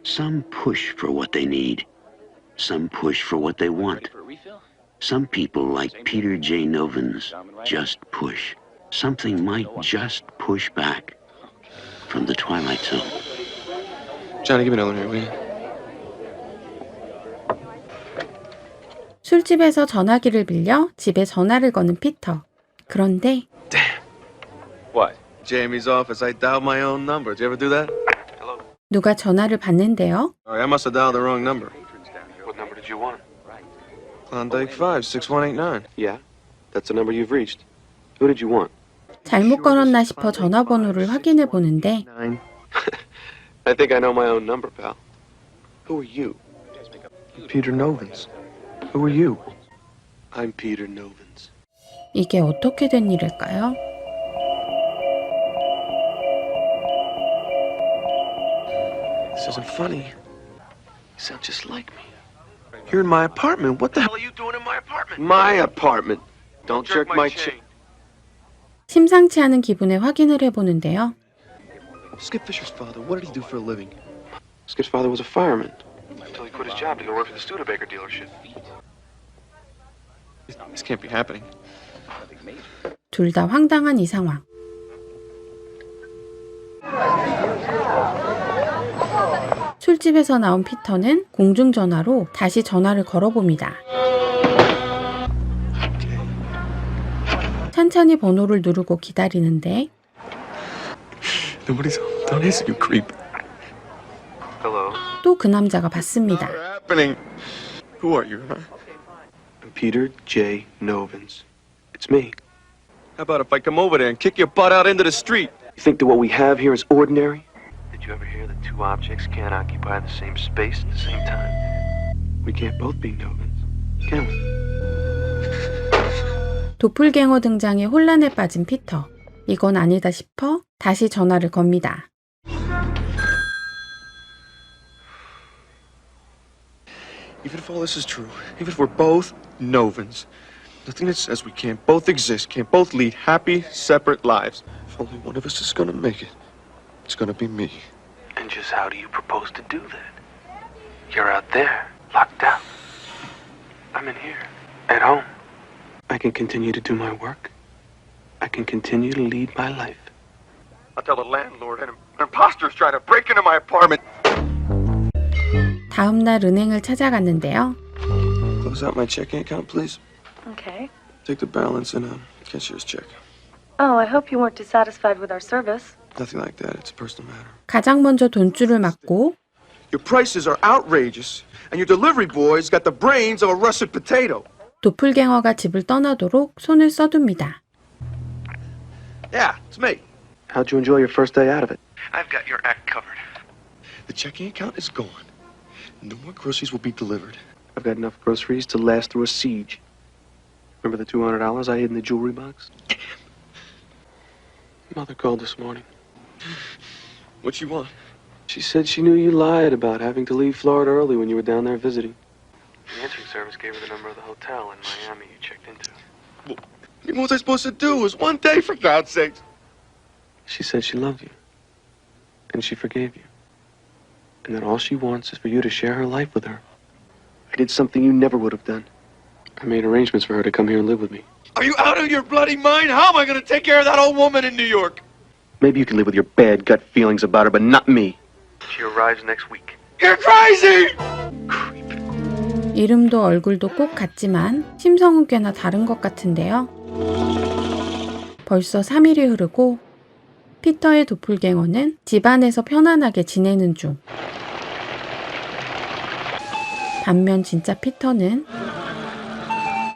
Some push for what they need. Some push for what they want. Some people, like Peter J. Novins, just push. Something might just push back from the Twilight Zone. Johnny, give me another one here, will you? 술집에서 전화기를 빌려 집에 전화를 거는 피터. 그런데 Damn. What? Jamie's office. I dialed my own number. Did you ever do that? Hello. 누가 전화를 받는데요. Sorry, I must have dialed the wrong number. What number did you want? Klondike 5, 6189. Yeah, that's the number you've reached. Who did you want? 잘못 걸었나 싶어 전화번호를 확인해 보는데 I think I know my own number, pal. Who are you? Peter Novins. Who are you? I'm Peter Novins. 이게 어떻게 된 일일까요? This isn't funny. You sound just like me. You're in my apartment. What the hell are you doing in my apartment? My apartment. Don't jerk my chain. 심상치 않은 기분에 확인을 해보는데요. Skip Fisher's father, what did he do for a living? Skip's father was a fireman until he quit his job to go work for the Studebaker dealership. This can't be happening. 둘 다 황당한 이 상황. 술집에서 나온 피터는 공중전화로 다시 전화를 걸어봅니다. 찬찬히 번호를 누르고 기다리는데 Nobody's home. Don't answer, you creep. Hello. 또 그 남자가 받습니다. What's happening? Who are you, huh? I'm Peter J. Novins. It's me. How about if I come over there and kick your butt out into the street? You think that what we have here is ordinary? Did you ever hear that two objects can't occupy the same space at the same time? We can't both be Novins, can we? 도플갱어 등장에 혼란에 빠진 피터. 이건 아니다 싶어 다시 전화를 겁니다. Even if all this is true, even if we're both Novins, nothing that says we can't both exist, can't both lead happy, separate lives. If only one of us is gonna make it, it's gonna be me. And just how do you propose to do that? You're out there, locked out. I'm in here, at home. I can continue to do my work. I can continue to lead my life. I'll tell the landlord an imposter's trying to break into my apartment. 다음 날 은행을 찾아갔는데요. Close out my checking account, please. Okay. Take the balance and a cashier's check. Oh, I hope you weren't dissatisfied with our service. Nothing like that. It's a personal matter. 가장 먼저 돈줄을 맞고 Your prices are outrageous, and your delivery boy's got the brains of a russet potato. 도플갱어가 집을 떠나도록 손을 써둡니다. Yeah, it's me. How'd you enjoy your first day out of it? I've got your act covered. The checking account is gone. No more groceries will be delivered. I've got enough groceries to last through a siege. Remember the $200 I hid in the jewelry box? Mother called this morning. What you want? She said she knew you lied about having to leave Florida early when you were down there visiting. The answering service gave her the number of the hotel in Miami you checked into. What was I supposed to do? It was one day, for God's sake. She said she loved you. And she forgave you. And that all she wants is for you to share her life with her. I did something you never would have done. I made arrangements for her to come here and live with me. Are you out of your bloody mind? How am I going to take care of that old woman in New York? Maybe you can live with your bad gut feelings about her, but not me. She arrives next week. You're crazy! Creep. 이름도 얼굴도 꼭 같지만 심성은 꽤나 다른 것 같은데요. 벌써 3일이 흐르고 피터의 도플갱어는 집안에서 편안하게 지내는 중. 반면 진짜 피터는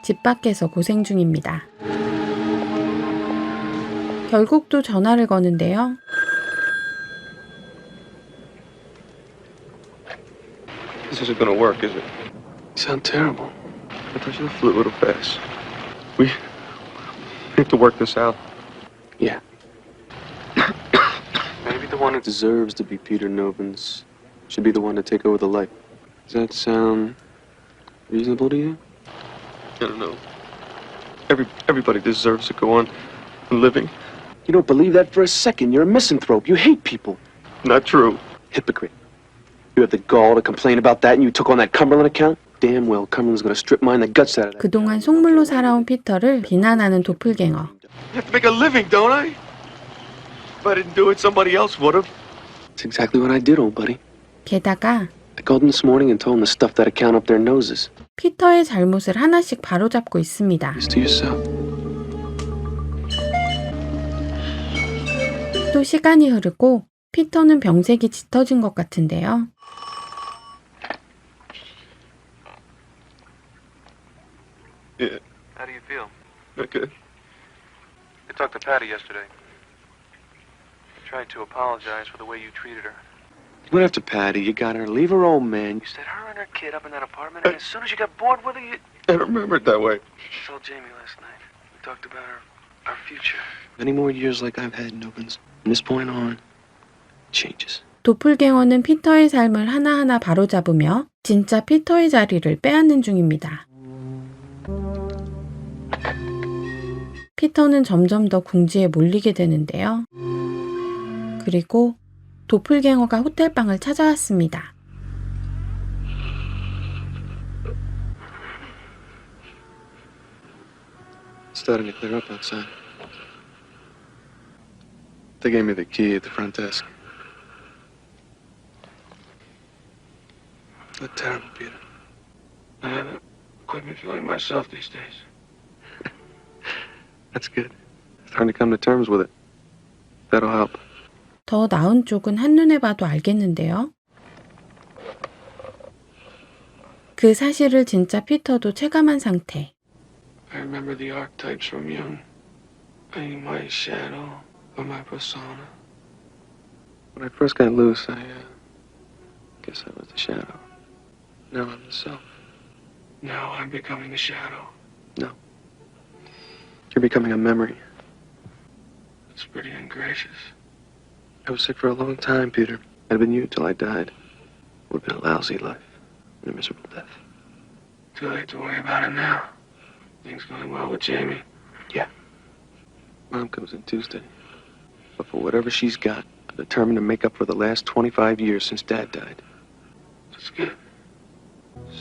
집 밖에서 고생 중입니다. 결국 또 전화를 거는데요. This isn't going to work, is it? You sound terrible. I thought you flew a little fast. We have to work this out. Yeah. Maybe the one who deserves to be Peter Novins should be the one to take over the life. Does that sound reasonable to you? I don't know. Everybody deserves to go on living. You don't believe that for a second. You're a misanthrope. You hate people. Not true. Hypocrite. You have the gall to complain about that and you took on that Cumberland account? Damn well Cumberland's gonna strip mine the guts out of that. 그동안 속물로 살아온 피터를 비난하는 도플갱어. You have to make a living, don't I? If I didn't do it, somebody else would have. That's exactly what I did, old buddy. 게다가 I called them this morning and told them to stuff that account up their noses. 피터의 잘못을 하나씩 바로잡고 있습니다. Just to yourself. 또 시간이 흐르고 피터는 병색이 짙어진 것 같은데요. Yeah, How do you feel? not good. I talked to Patty yesterday. Tried to apologize for the way you treated her. You went after Patty. You got her. Leave her old man. You set her and her kid up in that apartment, and as soon as you got bored with her, you... I don't remember it that way. I told Jamie last night. We talked about our future. Many more years like I've had, Novins. From this point on, changes. 도플갱어는 피터의 삶을 하나하나 바로잡으며 진짜 피터의 자리를 빼앗는 중입니다. 피터는 점점 더 궁지에 몰리게 되는데요. 그리고 도플갱어가 호텔방을 찾아왔습니다. It's starting to clear up outside. They gave me the key at the front desk. Not terrible, Peter. I haven't quite been feeling myself these days. That's good. Starting to come to terms with it. That'll help. 더 나은 쪽은 한눈에 봐도 알겠는데요. 그 사실을 진짜 피터도 체감한 상태. I remember the archetypes from young. I my shadow or my persona. When I first got loose, I guess I was the shadow. Now I'm the self. Now I'm becoming the shadow. No. You're becoming a memory. It's pretty ungracious. I was sick for a long time, Peter. I'd been you till I died. Would have been a lousy life and a miserable death. Too late to worry about it now. Things going well with Jamie. Yeah. Mom comes in Tuesday. But for whatever she's got, I'm determined to make up for the last 25 years since Dad died. That's good.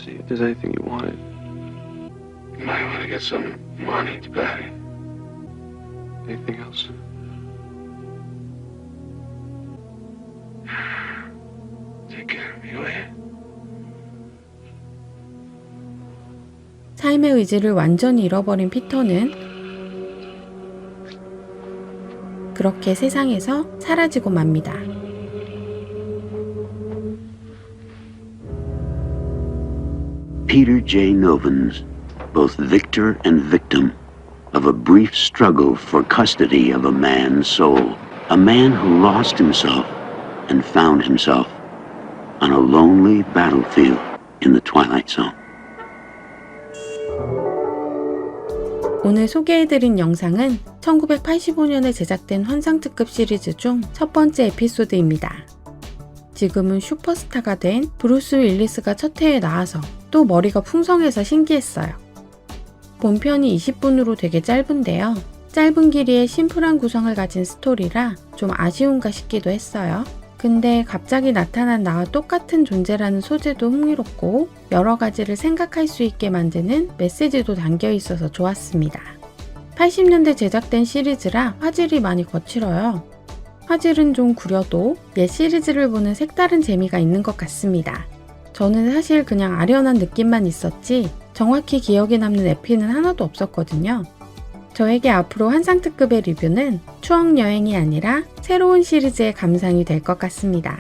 See if there's anything you wanted. You might want to get some money to Patty. Anything else? Take care of me, will you? 삶의 의지를 완전히 잃어버린 피터는 그렇게 세상에서 사라지고 맙니다. Peter J. Novins, both victor and victim of a brief struggle for custody of a man's soul. A man who lost himself and found himself on a lonely battlefield in the Twilight Zone. 오늘 소개해드린 영상은 1985년에 제작된 환상특급 시리즈 중 첫 번째 에피소드입니다. 지금은 슈퍼스타가 된 브루스 윌리스가 첫 회에 나와서 또 머리가 풍성해서 신기했어요. 본편이 20분으로 되게 짧은데요. 짧은 길이에 심플한 구성을 가진 스토리라 좀 아쉬운가 싶기도 했어요. 근데 갑자기 나타난 나와 똑같은 존재라는 소재도 흥미롭고 여러 가지를 생각할 수 있게 만드는 메시지도 담겨 있어서 좋았습니다. 80년대 제작된 시리즈라 화질이 많이 거칠어요. 화질은 좀 구려도 옛 시리즈를 보는 색다른 재미가 있는 것 같습니다. 저는 사실 그냥 아련한 느낌만 있었지 정확히 기억에 남는 에피는 하나도 없었거든요. 저에게 앞으로 환상특급의 리뷰는 추억여행이 아니라 새로운 시리즈의 감상이 될 것 같습니다.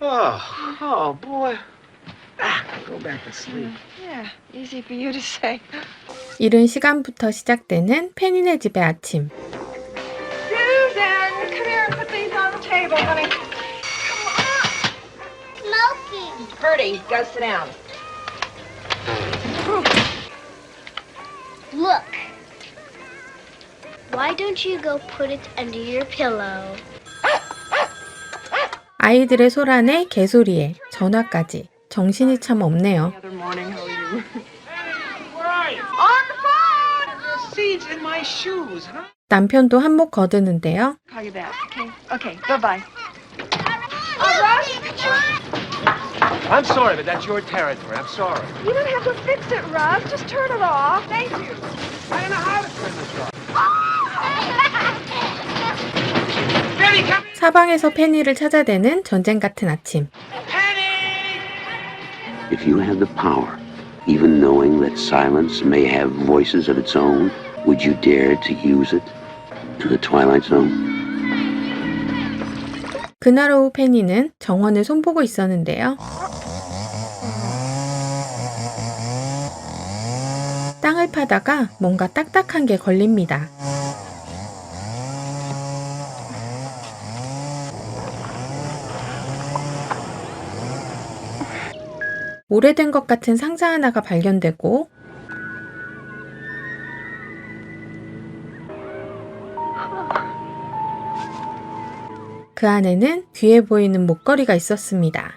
Oh, boy. Go back to sleep. Yeah, easy for you to say. 이른 시간부터 시작되는 페니네 집의 아침. Susan, come here and put these on the table, honey. Smoking. Purdy, go sit down. Look. Why don't you go put it under your pillow? 아이들의 소란에 개소리에 전화까지 정신이 참 없네요. Other morning, how are you? On the phone! Seeds in my shoes, huh? 남편도 한몫 거드는데요. Call you back. Okay. Okay. Bye-bye. Russ, could you? I'm sorry, but that's your territory. I'm sorry. You don't have to fix it, Russ. Just turn it off. Thank you. I don't know how to turn this off. Penny, come here! 사방에서 페니를 찾아대는 전쟁 같은 아침. Penny! If you had the power, even knowing that silence may have voices of its own, would you dare to use it in the Twilight Zone? 그날 오후 페니는 정원을 손보고 있었는데요. 땅을 파다가 뭔가 딱딱한 게 걸립니다. 오래된 것 같은 상자 하나가 발견되고 그 안에는 귀해 보이는 목걸이가 있었습니다.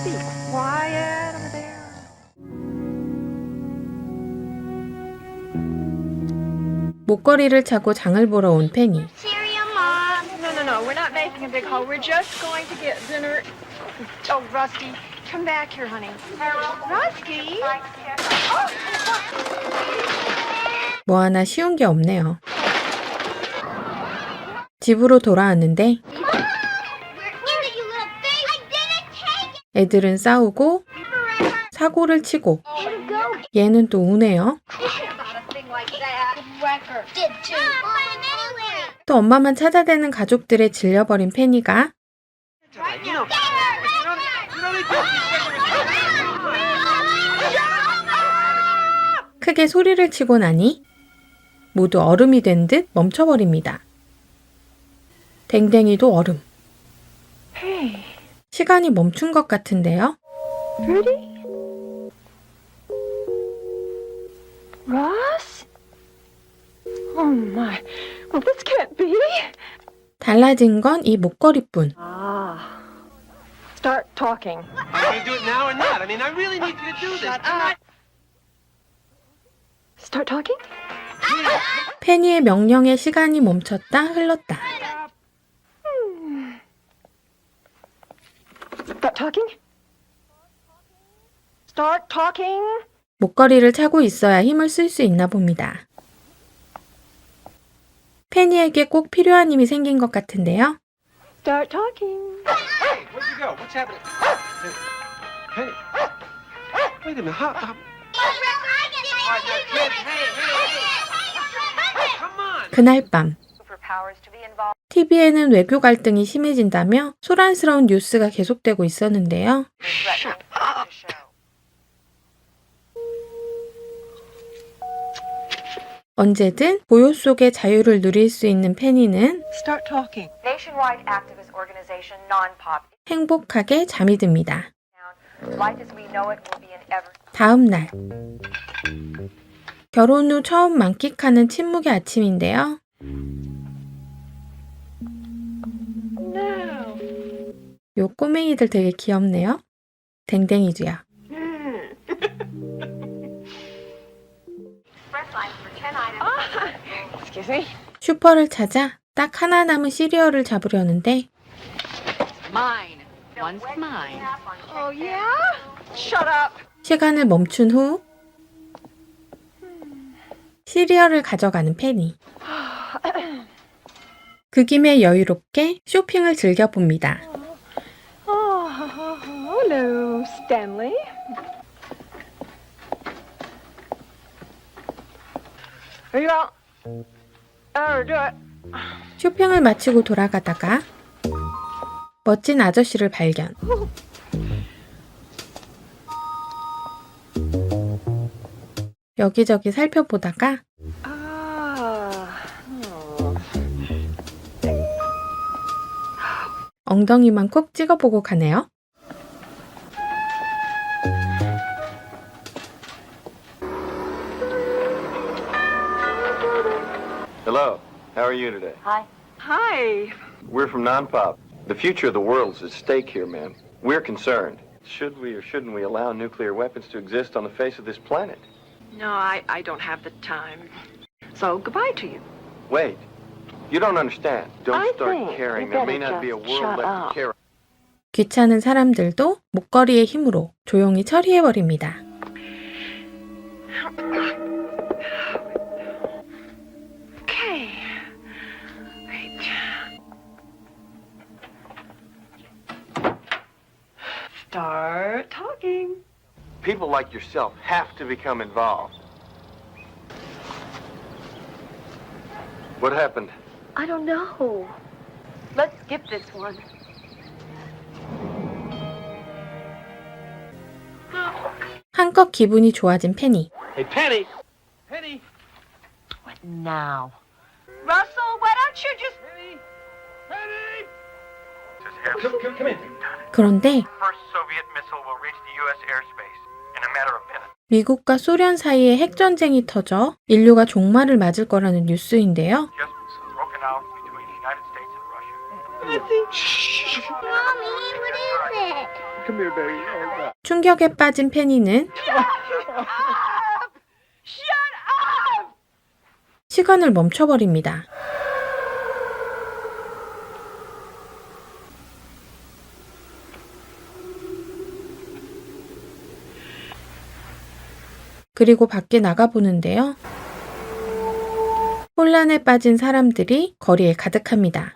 Be quiet over there. 목걸이를 차고 장을 보러 온 페니. Cereal, Mom. No. We're not making a big haul. We're just going to get dinner. Oh, Rusty, come back here, honey. Rusty? 뭐 하나 쉬운 게 없네요. 집으로 돌아왔는데 Give it, you little baby. I didn't take it. 애들은 싸우고 사고를 치고 Where'd it go? 얘는 또 우네요. About a thing like that. Whacker. Did too. Find him anywhere. 또 엄마만 찾아대는 가족들에 질려버린 페니가 You know, you don't need to. 크게 소리를 치고 나니 모두 얼음이 된 듯 멈춰버립니다. 댕댕이도 얼음. Hey, 시간이 멈춘 것 같은데요. Rudy? Ross? Oh my. Well, this can't be. 달라진 건 이 목걸이뿐. Ah. Start talking. Are you going to do it now or not? I mean, I really need you to do this. Shut up. Start talking? 페니의 명령에 시간이 멈췄다 흘렀다. Start talking? Start talking? 목걸이를 차고 있어야 힘을 쓸 수 있나 봅니다. 페니에게 꼭 필요한 힘이 생긴 것 같은데요. Start talking. Hey, where'd you go? What's happening? Penny. Wait a minute. How? All right, now, kids. Hey. Come on. 그날 밤 TV에는 외교 갈등이 심해진다며 소란스러운 뉴스가 계속되고 있었는데요. 언제든 고요 속의 자유를 누릴 수 있는 페니는 Start talking. Nationwide activist organization Non-Pop. 행복하게 잠이 듭니다. Life as we know it will be an ever. 다음 날 결혼 후 처음 만끽하는 침묵의 아침인데요. No. 요 꼬맹이들 되게 귀엽네요. 댕댕이도요. Excuse me. 슈퍼를 찾아 딱 하나 남은 시리얼을 잡으려는데 Mine. One's mine. Oh, yeah? Shut up. 시간을 멈춘 후 시리얼을 가져가는 페니. 그 김에 여유롭게 쇼핑을 즐겨봅니다. Oh, hello, Stanley. Here you go. Oh, do it. 쇼핑을 마치고 돌아가다가 멋진 아저씨를 발견. 여기저기 살펴보다가 엉덩이만 콕 찍어보고 가네요. Hello. How are you today? Hi. Hi. We're from Non-Pop. The future of the world is at stake here, man. We're concerned. Should we or shouldn't we allow nuclear weapons to exist on the face of this planet? No, I don't have the time. So, goodbye to you. Wait. You don't understand. Don't start caring. There may not be a world left to care. 귀찮은 사람들도 목걸이의 힘으로 조용히 처리해버립니다. Okay. Wait. Start talking. People like yourself have to become involved. What happened? I don't know. Let's skip this one. 한껏 기분이 좋아진 페니. Hey, Penny! Penny! What now? Russell, why don't you just... Come in. 그런데 First Soviet missile will reach the U.S. airspace in a matter of minutes. 미국과 소련 사이에 핵전쟁이 터져 인류가 종말을 맞을 거라는 뉴스인데요. Just broken out between the United States and Russia. Mommy, what is it? Come here, baby. 충격에 빠진 페니는 시간을 멈춰버립니다. 그리고 밖에 나가보는데요. 혼란에 빠진 사람들이 거리에 가득합니다.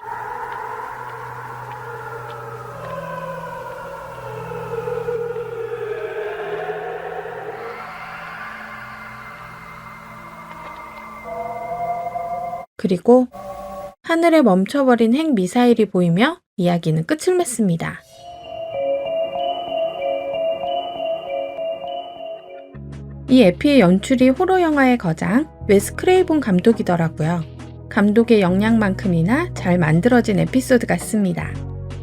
그리고 하늘에 멈춰버린 핵미사일이 보이며 이야기는 끝을 맺습니다. 이 에피의 연출이 호러 영화의 거장 웨스 크레이븐 감독이더라고요. 감독의 역량만큼이나 잘 만들어진 에피소드 같습니다.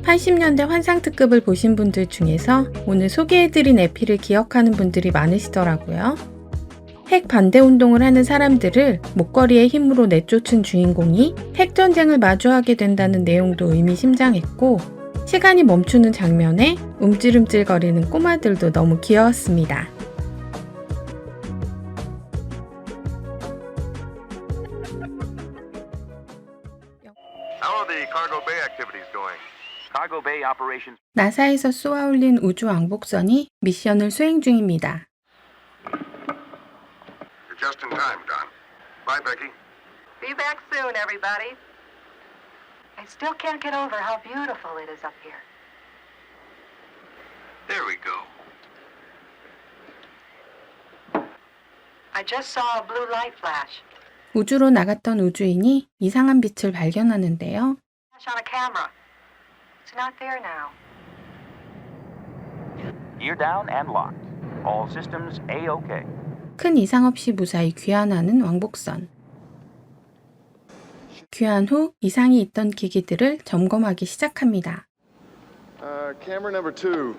80년대 환상특급을 보신 분들 중에서 오늘 소개해드린 에피를 기억하는 분들이 많으시더라고요. 핵 반대 운동을 하는 사람들을 목걸이의 힘으로 내쫓은 주인공이 핵전쟁을 마주하게 된다는 내용도 의미심장했고, 시간이 멈추는 장면에 움찔움찔거리는 꼬마들도 너무 귀여웠습니다. How are the Cargo Bay activities going? Cargo Bay operations. 나사에서 쏘아올린 우주 왕복선이 미션을 수행 중입니다. You're just in time, Don. Bye, Becky. Be back soon, everybody. I still can't get over how beautiful it is up here. There we go. I just saw a blue light flash. 우주로 나갔던 우주인이 이상한 빛을 발견하는데요. Flash on a camera. It's not there now. Gear down and locked. All systems A-OK. 큰 이상 없이 무사히 귀환하는 왕복선. 귀환 후 이상이 있던 기기들을 점검하기 시작합니다. Camera number 2.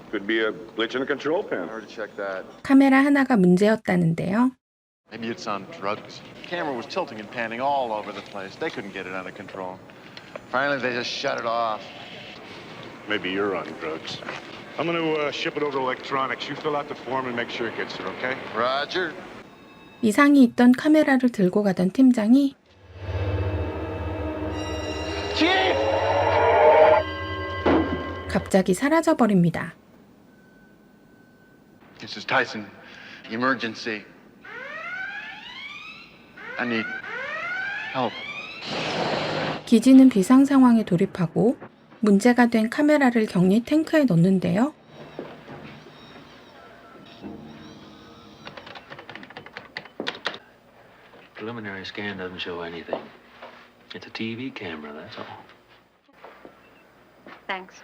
Could be a glitch in the control panel. Hard to check that. 카메라 하나가 문제였다는데요. Maybe it's on drugs. The camera was tilting and panning all over the place. They couldn't get it under control. Finally, they just shut it off. Maybe you're on drugs. I'm going to ship it over to electronics. You fill out the form and make sure it gets there, okay? Roger. 이상이 있던 카메라를 들고 가던 팀장이 갑자기 사라져버립니다. This is Tyson. Emergency. I need help. 기지는 비상 상황에 돌입하고 문제가 된 카메라를 격리 탱크에 넣는데요. Preliminary scan doesn't show anything. It's a TV camera, that's all. Thanks.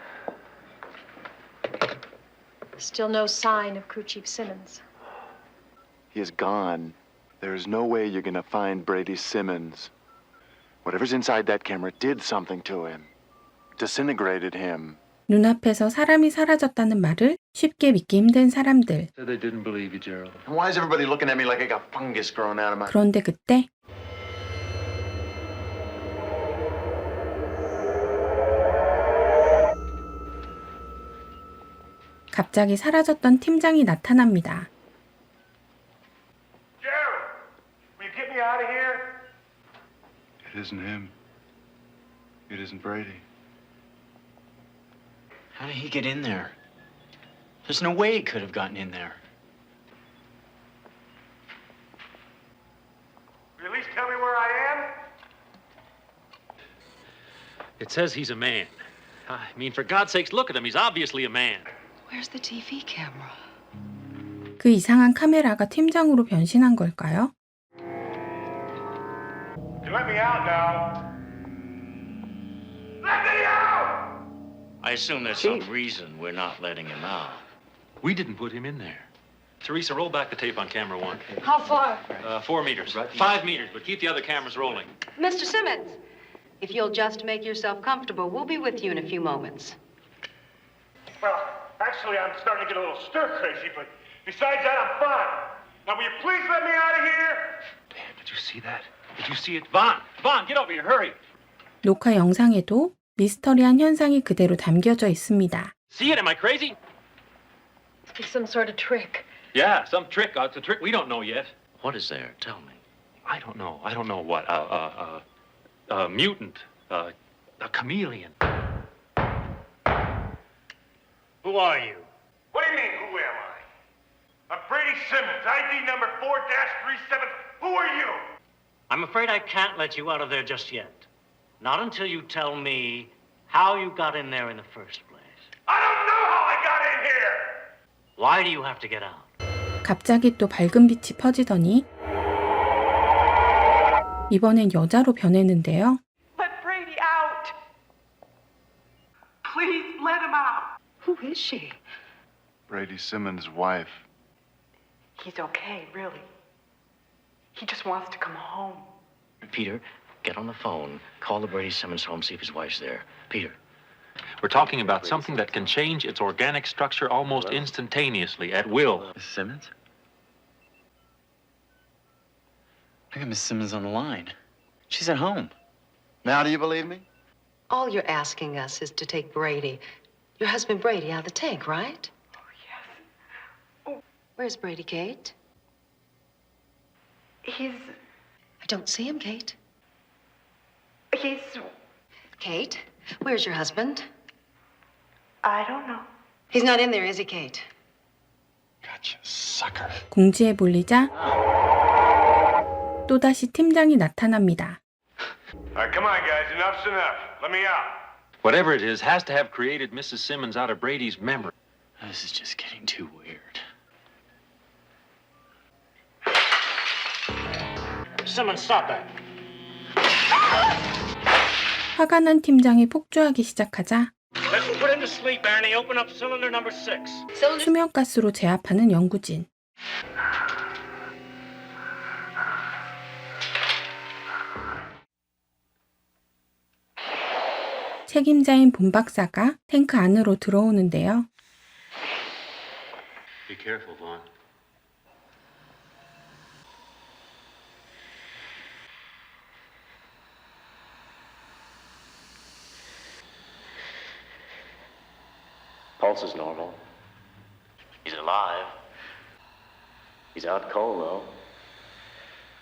Still no sign of Crew Chief Simmons. He is gone. There is no way you're going to find Brady Simmons. Whatever's inside that camera did something to him. Disintegrated him. 눈앞에서 사람이 사라졌다는 말을 쉽게 믿기 힘든 사람들. Said they didn't believe you, Gerald. And why is everybody looking at me like I got fungus growing out of my... 그런데 그때 갑자기 사라졌던 팀장이 나타납니다. Gerald, will you get me out of here? It isn't him. It isn't Brady. How did he get in there? There's no way he could have gotten in there. Will you at least tell me where I am? It says he's a man. I mean, for God's sakes, look at him. He's obviously a man. Where's the TV camera? 그 이상한 카메라가 팀장으로 변신한 걸까요? You let me out now. Let me out! I assume there's some reason we're not letting him out. We didn't put him in there. Teresa, roll back the tape on camera 1. How far? 4 meters. 5 meters, but keep the other cameras rolling. Mr. Simmons, if you'll just make yourself comfortable, we'll be with you in a few moments. Well, actually, I'm starting to get a little stir-crazy, but besides that, I'm fine. Now, will you please let me out of here? Damn, did you see that? Did you see it? Vaughn, get over here, hurry. 녹화 영상에도 미스터리한 현상이 그대로 담겨져 있습니다. See it? Am I crazy? It's some sort of trick. Yeah, some trick. It's a trick we don't know yet. What is there? Tell me. I don't know. I don't know what. A mutant. A chameleon. Who are you? What do you mean, who am I? I'm Brady Simmons, ID number 4-37. Who are you? I'm afraid I can't let you out of there just yet. Not until you tell me how you got in there in the first place. I don't know how I got in here! Why do you have to get out? 갑자기 또 밝은 빛이 퍼지더니 이번엔 여자로 변했는데요. Let Brady out. Please let him out. Who is she? Brady Simmons' wife. He's okay, really. He just wants to come home. Peter, get on the phone. Call the Brady Simmons home, see if his wife's there. Peter. We're talking about something that can change its organic structure almost instantaneously, at will. Miss Simmons? I got Miss Simmons on the line. She's at home. Now do you believe me? All you're asking us is to take Brady, your husband Brady, out of the tank, right? Oh, yes. Where's Brady, Kate? He's... I don't see him, Kate. He's... Kate, where's your husband? I don't know. He's not in there, is he, Kate? Gotcha, sucker. 궁지에 몰리자 또다시 팀장이 나타납니다. All right, come on, guys. Enough's enough. Let me out. Whatever it is has to have created Mrs. Simmons out of Brady's memory. This is just getting too weird. Simmons, stop that. 화가 난 팀장이 폭주하기 시작하자 Let's put him to sleep, Annie. Open up cylinder number 6. 수면가스로 제압하는 연구진. 책임자인 본 박사가 탱크 안으로 들어오는데요. Be careful, Vaughn. Pulse is normal. He's alive. He's out cold, though.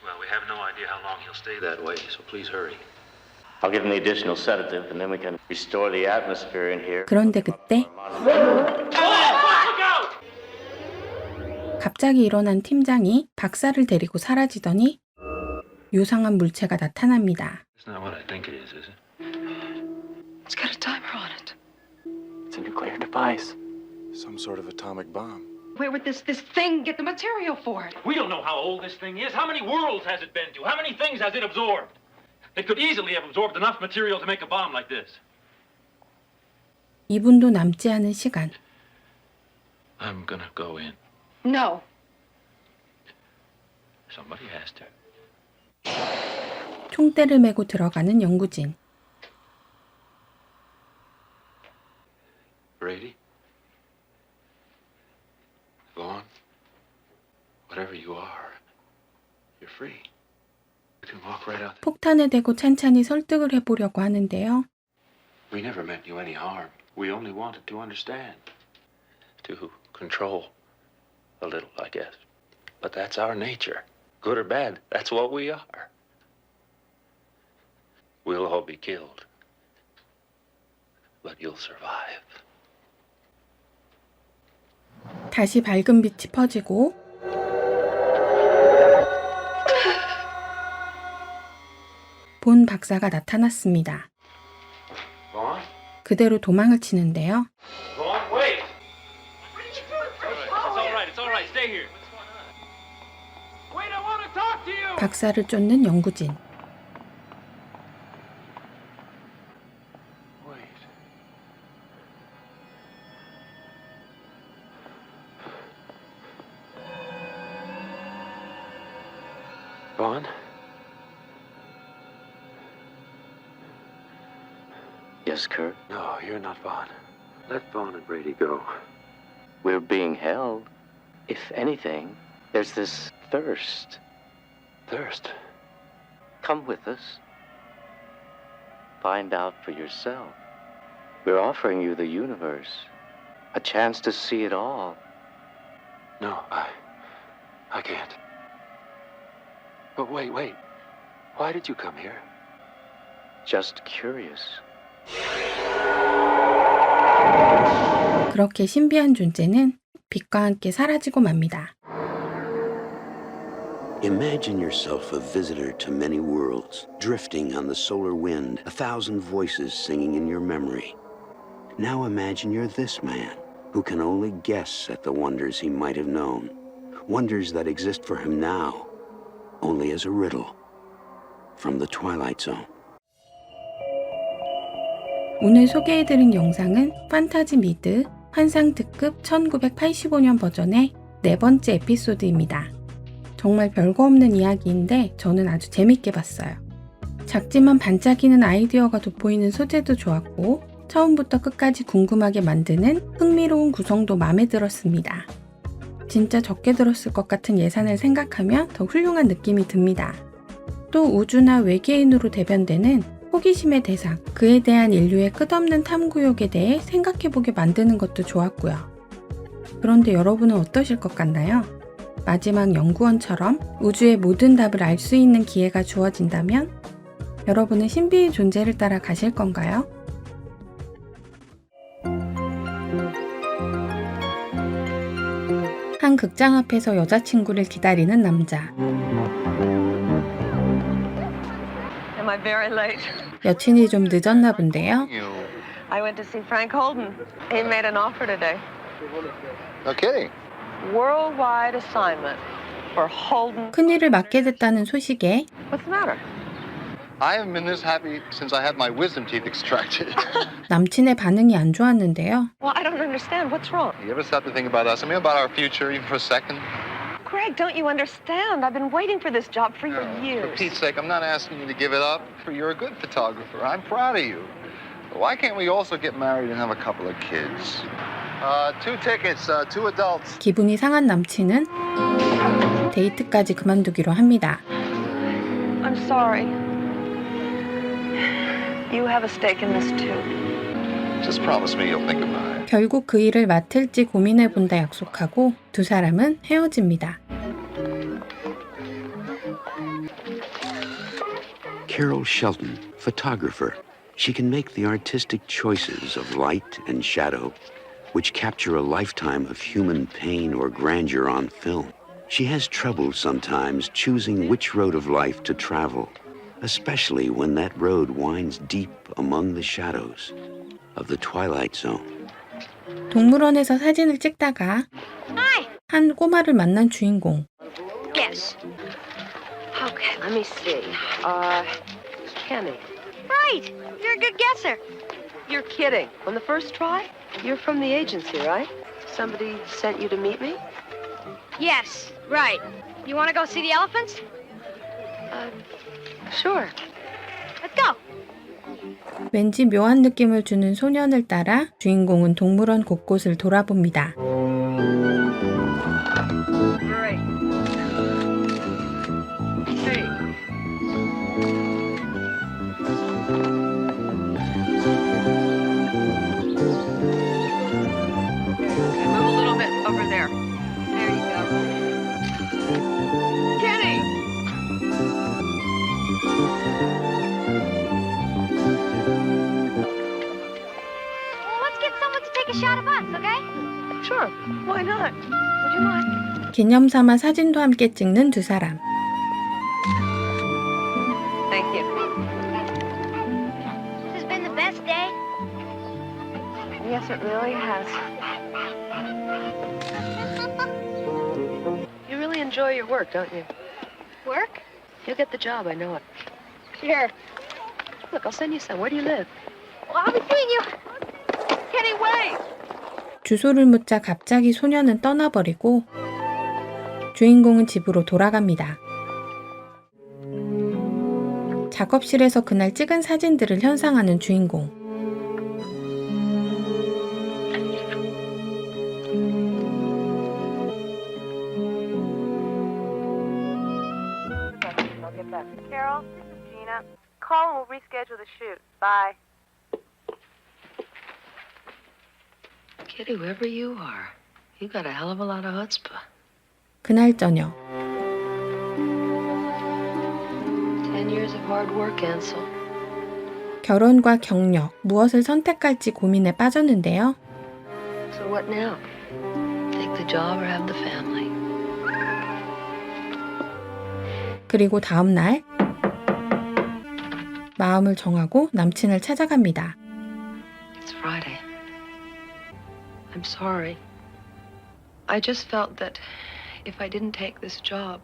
Well, we have no idea how long he'll stay that way, so please hurry. I'll give him the additional sedative, and then we can restore the atmosphere in here. 그런데 그때 갑자기 일어난 팀장이 박사를 데리고 사라지더니 요상한 물체가 나타납니다. It's not what I think it is it? It's got a timer on it. It's a nuclear device. Some sort of atomic bomb. Where would this thing get the material for it? We don't know how old this thing is. How many worlds has it been to? How many things has it absorbed? It could easily have absorbed enough material to make a bomb like this. 2분도 남지 않은 시간. I'm gonna go in. No. Somebody has to. 총대를 메고 들어가는 연구진. Brady? Vaughn? Whatever you are, you're free. You can walk right out there. 폭탄에 대고 찬찬히 설득을 해보려고 하는데요. We never meant you any harm. We only wanted to understand. to control a little, I guess. But that's our nature. Good or bad, that's what we are. We'll all be killed. But you'll survive. 다시 밝은 빛이 퍼지고 본 박사가 나타났습니다. Vaughn? 그대로 도망을 치는데요. Vaughn, wait! It's all right. Stay here. Wait, I want to talk to you! 박사를 쫓는 연구진. Vaughn? Yes, Kurt? No, you're not Vaughn. Let Vaughn and Brady go. We're being held. If anything, there's this thirst. Thirst? Come with us. Find out for yourself. We're offering you the universe. A chance to see it all. No, I can't. But wait. Why did you come here? Just curious. 그렇게 신비한 존재는 빛과 함께 사라지고 맙니다. Imagine yourself a visitor to many worlds, drifting on the solar wind, 1,000 voices singing in your memory. Now imagine you're this man, who can only guess at the wonders he might have known, wonders that exist for him now, only as a riddle, from the Twilight Zone. 오늘 소개해드린 영상은 판타지 미드 환상 특급 1985년 버전의 네 번째 에피소드입니다. 정말 별거 없는 이야기인데 저는 아주 재밌게 봤어요. 작지만 반짝이는 아이디어가 돋보이는 소재도 좋았고 처음부터 끝까지 궁금하게 만드는 흥미로운 구성도 마음에 들었습니다. 진짜 적게 들었을 것 같은 예산을 생각하면 더 훌륭한 느낌이 듭니다. 또 우주나 외계인으로 대변되는 호기심의 대상, 그에 대한 인류의 끝없는 탐구욕에 대해 생각해보게 만드는 것도 좋았고요. 그런데 여러분은 어떠실 것 같나요? 마지막 연구원처럼 우주의 모든 답을 알 수 있는 기회가 주어진다면 여러분은 신비의 존재를 따라 가실 건가요? 한 극장 앞에서 여자친구를 기다리는 남자. Am I very late? 여친이 좀 늦었나 본데요. I went to see Frank Holden. He made an offer today. No kidding. Worldwide assignment for Holden. 큰일을 맡게 됐다는 소식에 What's the matter? I haven't been this happy since I had my wisdom teeth extracted. 남친의 반응이 안 좋았는데요. Well, I don't understand. What's wrong? You ever stop to think about us? I mean, about our future, even for a second? Greg, don't you understand? I've been waiting for this job for years. For Pete's sake, I'm not asking you to give it up. You're a good photographer. I'm proud of you. Why can't we also get married and have a couple of kids? 2 tickets, 2 adults. 기분이 상한 남친은 데이트까지 그만두기로 합니다. I'm sorry. You have a stake in this too. Just promise me you'll think about it. 결국 그 일을 맡을지 고민해본다 약속하고 두 사람은 헤어집니다. Carol Shelton, photographer. She can make the artistic choices of light and shadow, which capture a lifetime of human pain or grandeur on film. She has trouble sometimes choosing which road of life to travel, especially when that road winds deep among the shadows of the Twilight Zone. 동물원에서 사진을 찍다가 한 꼬마를 만난 주인공. Guess. Okay, let me see. Kenny. Right. You're a good guesser. You're kidding. On the first try? You're from the agency, right? Somebody sent you to meet me? Yes, right. You want to go see the elephants? Sure. Let's go. 왠지 묘한 느낌을 주는 소년을 따라 주인공은 동물원 곳곳을 돌아봅니다. Great. See. Move a a shot of us, okay? Sure. Why not? Would you mind? 기념 삼아 사진도 함께 찍는 두 사람. Thank you. This has been the best day. Yes, it really has. You really enjoy your work, don't you? Work? You'll get the job, I know it. Sure. Look, I'll send you some. Where do you live? Well, I'll be seeing you. Kenny, wait! 주소를 묻자 갑자기 소녀는 떠나버리고 주인공은 집으로 돌아갑니다. 작업실에서 그날 찍은 사진들을 현상하는 주인공. Carol, this is Gina. Call and we'll reschedule the shoot. Bye. Kitty, whoever you are, you got a hell of a lot of chutzpah. 그날 저녁 10 years of hard work, Ansel. 결혼과 경력, 무엇을 선택할지 고민에 빠졌는데요. So what now? Take the job or have the family? 그리고 다음 날 마음을 정하고 남친을 찾아갑니다. It's Friday. I'm sorry. I just felt that if I didn't take this job,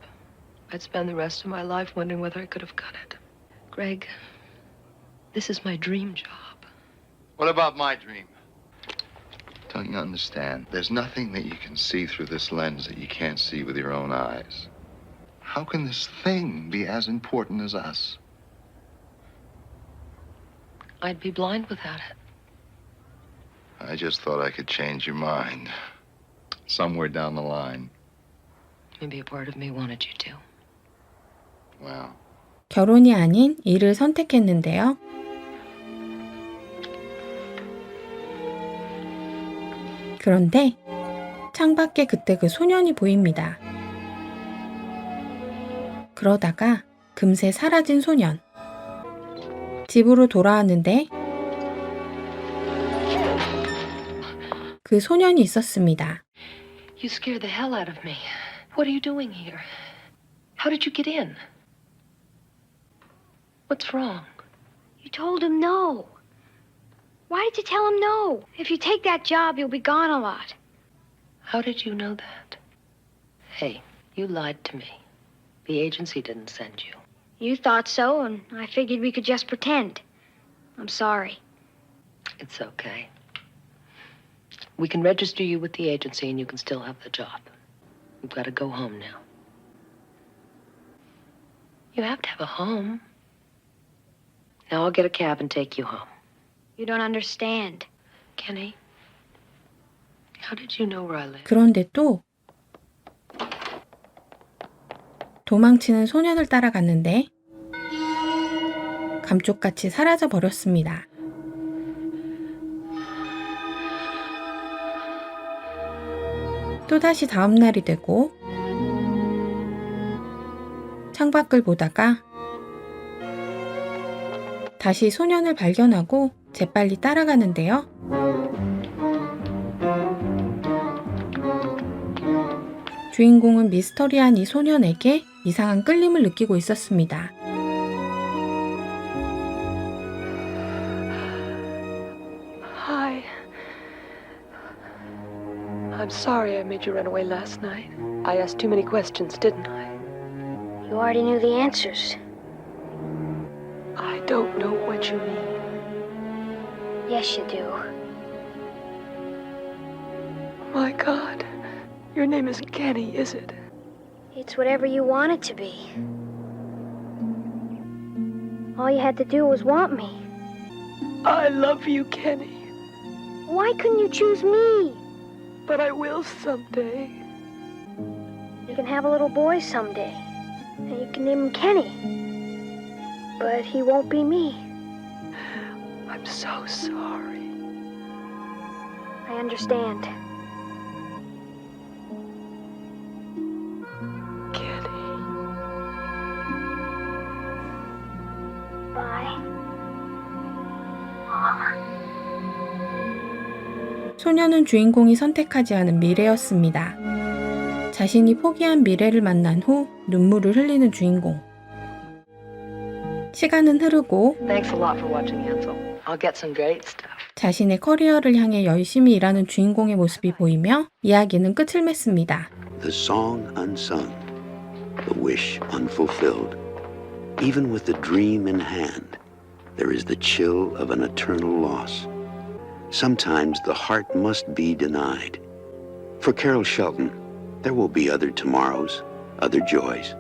I'd spend the rest of my life wondering whether I could have got it. Greg, this is my dream job. What about my dream? Don't you understand? There's nothing that you can see through this lens that you can't see with your own eyes. How can this thing be as important as us? I'd be blind without it. I just thought I could change your mind. Somewhere down the line. Maybe a part of me wanted you to. Well. 결혼이 아닌 일을 선택했는데요. 그런데 창밖에 그때 그 소년이 보입니다. 그러다가 금세 사라진 소년. 집으로 돌아왔는데 그 소년이 있었습니다. You scared the hell out of me. What are you doing here? How did you get in? What's wrong? You told him no. Why did you tell him no? If you take that job, you'll be gone a lot. How did you know that? Hey, you lied to me. The agency didn't send you. You thought so, and I figured we could just pretend. I'm sorry. It's okay. We can register you with the agency and you can still have the job. You've got to go home now. You have to have a home. Now I'll get a cab and take you home. You don't understand. Kenny, how did you know where I live? 그런데 또 도망치는 소년을 따라갔는데 감쪽같이 사라져 버렸습니다. 또다시 다음 날이 되고 창밖을 보다가 다시 소년을 발견하고 재빨리 따라가는데요. 주인공은 미스터리한 이 소년에게 이상한 끌림을 느끼고 있었습니다. Hi. I'm sorry I made you run away last night. I asked too many questions, didn't I? You already knew the answers. I don't know what you mean. Yes, you do. My God. Your name isn't Kenny, is it? It's whatever you want it to be. All you had to do was want me. I love you, Kenny. Why couldn't you choose me? But I will someday. You can have a little boy someday. And you can name him Kenny. But he won't be me. I'm so sorry. I understand. 소녀는 주인공이 선택하지 않은 미래였습니다. 자신이 포기한 미래를 만난 후 눈물을 흘리는 주인공. 시간은 흐르고 Thanks a lot for watching, Ansel. I'll get some great stuff. 자신의 커리어를 향해 열심히 일하는 주인공의 모습이 보이며 이야기는 끝을 맺습니다. The song unsung, the wish unfulfilled. Even with the dream in hand, there is the chill of an eternal loss. Sometimes the heart must be denied. For Carol Shelton, there will be other tomorrows, other joys.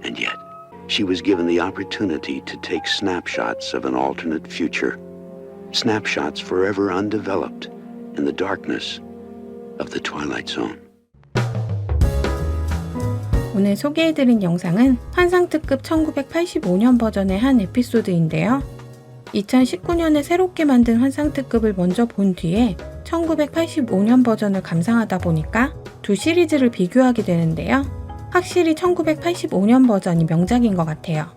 And yet, she was given the opportunity to take snapshots of an alternate future. Snapshots forever undeveloped in the darkness of the Twilight Zone. 오늘 소개해드린 영상은 환상특급 1985년 버전의 한 에피소드인데요. 2019년에 새롭게 만든 환상특급을 먼저 본 뒤에 1985년 버전을 감상하다 보니까 두 시리즈를 비교하게 되는데요. 확실히 1985년 버전이 명작인 것 같아요.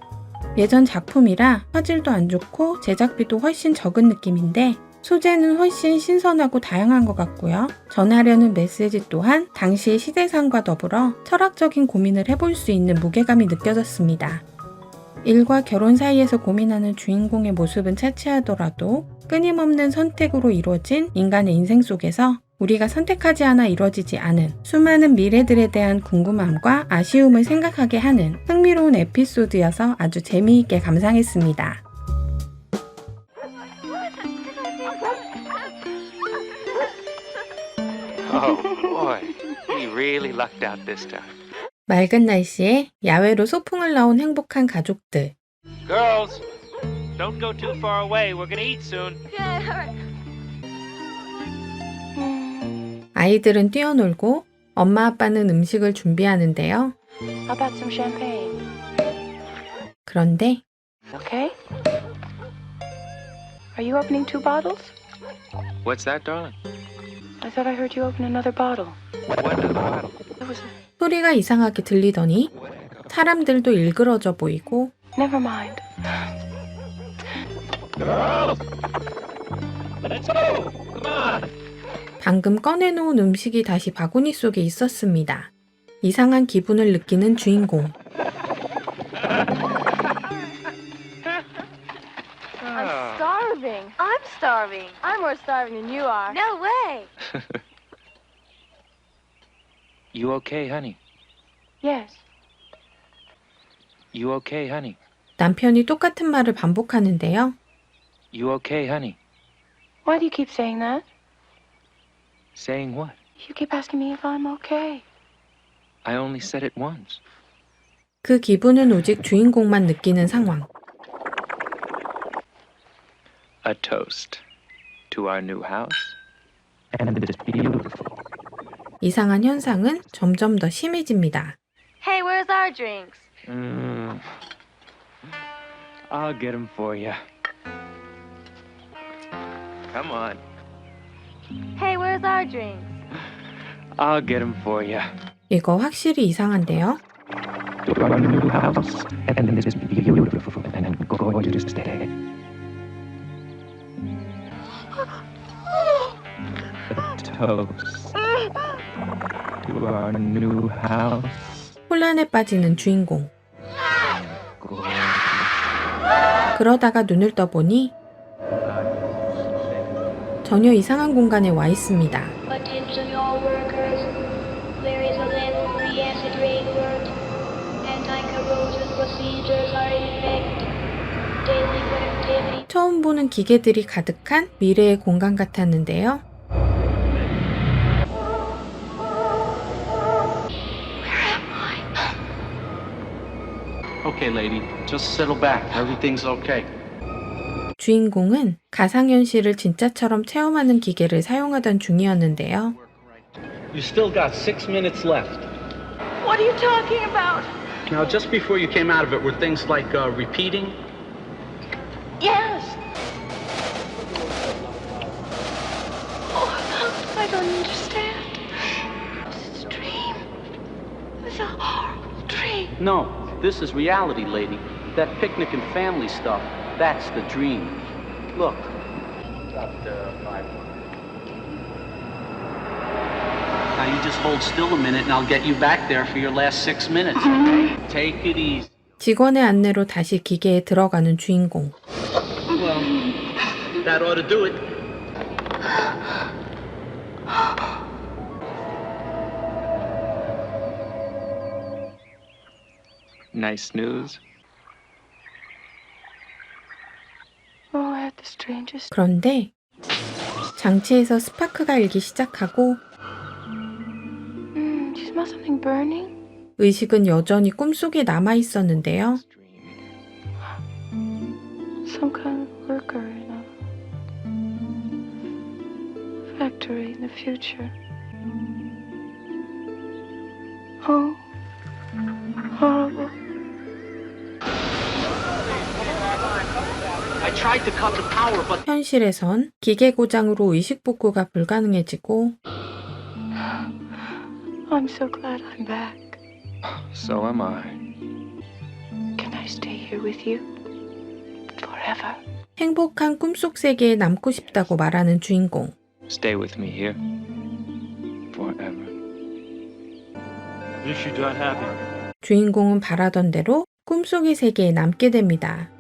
예전 작품이라 화질도 안 좋고 제작비도 훨씬 적은 느낌인데 소재는 훨씬 신선하고 다양한 것 같고요. 전하려는 메시지 또한 당시의 시대상과 더불어 철학적인 고민을 해볼 수 있는 무게감이 느껴졌습니다. 일과 결혼 사이에서 고민하는 주인공의 모습은 차치하더라도 끊임없는 선택으로 이루어진 인간의 인생 속에서 우리가 선택하지 않아 이루어지지 않은 수많은 미래들에 대한 궁금함과 아쉬움을 생각하게 하는 흥미로운 에피소드여서 아주 재미있게 감상했습니다. Oh boy, he really lucked out this time. 맑은 날씨에 야외로 소풍을 나온 행복한 가족들. Girls, don't go too far away. We're gonna eat soon. 아이들은 뛰어놀고 엄마 아빠는 음식을 준비하는데요. How about some champagne? 그런데 Okay. Are you opening 2 bottles? What's that, darling? I thought I heard you open another bottle. What other bottle? It was 소리가 이상하게 들리더니 사람들도 일그러져 보이고 Never mind. Girls, let's go. Come on. 방금 꺼내놓은 음식이 다시 바구니 속에 있었습니다. 이상한 기분을 느끼는 주인공. I'm starving. I'm starving. I'm more starving than you are. No way. You okay, honey? Yes. You okay, honey? 남편이 똑같은 말을 반복하는데요. You okay, honey? Why do you keep saying that? Saying what? You keep asking me if I'm okay. I only said it once. 그 기분은 오직 주인공만 느끼는 상황. A toast to our new house. And it is beautiful. 이상한 현상은 점점 더 심해집니다. Hey, where's our drinks? I'll get them for you. Come on. Hey, where's our drinks? I'll get them for you. 이거 확실히 이상한데요. To our new house, and it is beautiful, and gorgeous to stay. A toast to our new house. 혼란에 빠지는 주인공. 그러다가 눈을 떠보니 전혀 이상한 공간에 와 있습니다. Attention all workers. There is a level 3 acid rain work. Anti-corrosion procedures are in effect. Daily productivity. 처음 보는 기계들이 가득한 미래의 공간 같았는데요. Okay, lady, just settle back. Everything's okay. 주인공은 가상현실을 진짜처럼 체험하는 기계를 사용하던 중이었는데요. You still got 6 minutes left. What are you talking about? Now, just before you came out of it, were things like repeating? Yes. Oh, I don't understand. This is a dream. It's a horrible dream. No, this is reality, lady. That picnic and family stuff, that's the dream. Look. Drop the 5. you just hold still a minute and I'll get you back there for your last 6 minutes, okay? Take it easy. 직원의 안내로 다시 기계에 들어가는 주인공. Well, that ought to do it. Nice news. Oh, I had the strangest. 그런데 장치에서 스파크가 일기 시작하고 Do you smell something burning? 의식은 여전히 꿈속에 남아 있었는데요. Some kind of worker in a factory in the future. Oh, horrible. I tried to cut the power, but 현실에선 기계 고장으로 의식 복구가 불가능해지고 I'm so glad I'm back. So am I. Can I stay here with you? Forever. 행복한 꿈속 세계에 남고 싶다고 말하는 주인공. Stay with me here. Forever. You should not happy. 주인공은 바라던 대로 꿈속의 세계에 남게 됩니다.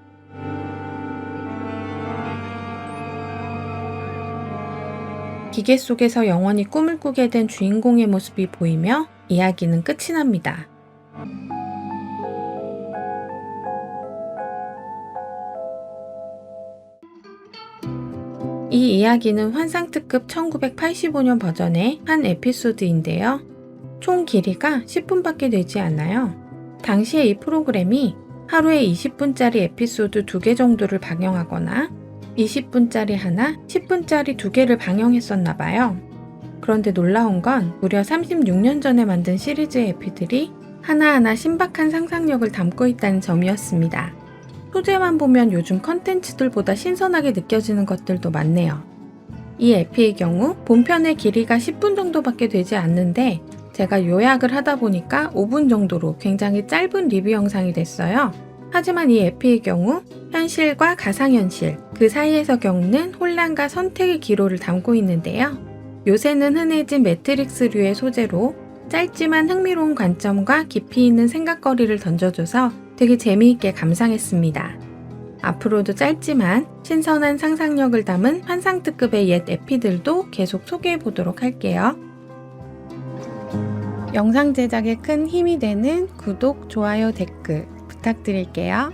기계 속에서 영원히 꿈을 꾸게 된 주인공의 모습이 보이며 이야기는 끝이 납니다. 이 이야기는 환상특급 1985년 버전의 한 에피소드인데요. 총 길이가 10분밖에 되지 않아요. 당시에 이 프로그램이 하루에 20분짜리 에피소드 2개 정도를 방영하거나 20분짜리 하나, 10분짜리 2개를 방영했었나 봐요. 그런데 놀라운 건 무려 36년 전에 만든 시리즈의 에피들이 하나하나 신박한 상상력을 담고 있다는 점이었습니다. 소재만 보면 요즘 컨텐츠들보다 신선하게 느껴지는 것들도 많네요. 이 에피의 경우 본편의 길이가 10분 정도밖에 되지 않는데 제가 요약을 하다 보니까 5분 정도로 굉장히 짧은 리뷰 영상이 됐어요. 하지만 이 에피의 경우 현실과 가상현실, 그 사이에서 겪는 혼란과 선택의 기로를 담고 있는데요. 요새는 흔해진 매트릭스류의 소재로 짧지만 흥미로운 관점과 깊이 있는 생각거리를 던져줘서 되게 재미있게 감상했습니다. 앞으로도 짧지만 신선한 상상력을 담은 환상특급의 옛 에피들도 계속 소개해보도록 할게요. 영상 제작에 큰 힘이 되는 구독, 좋아요, 댓글 부탁드릴게요.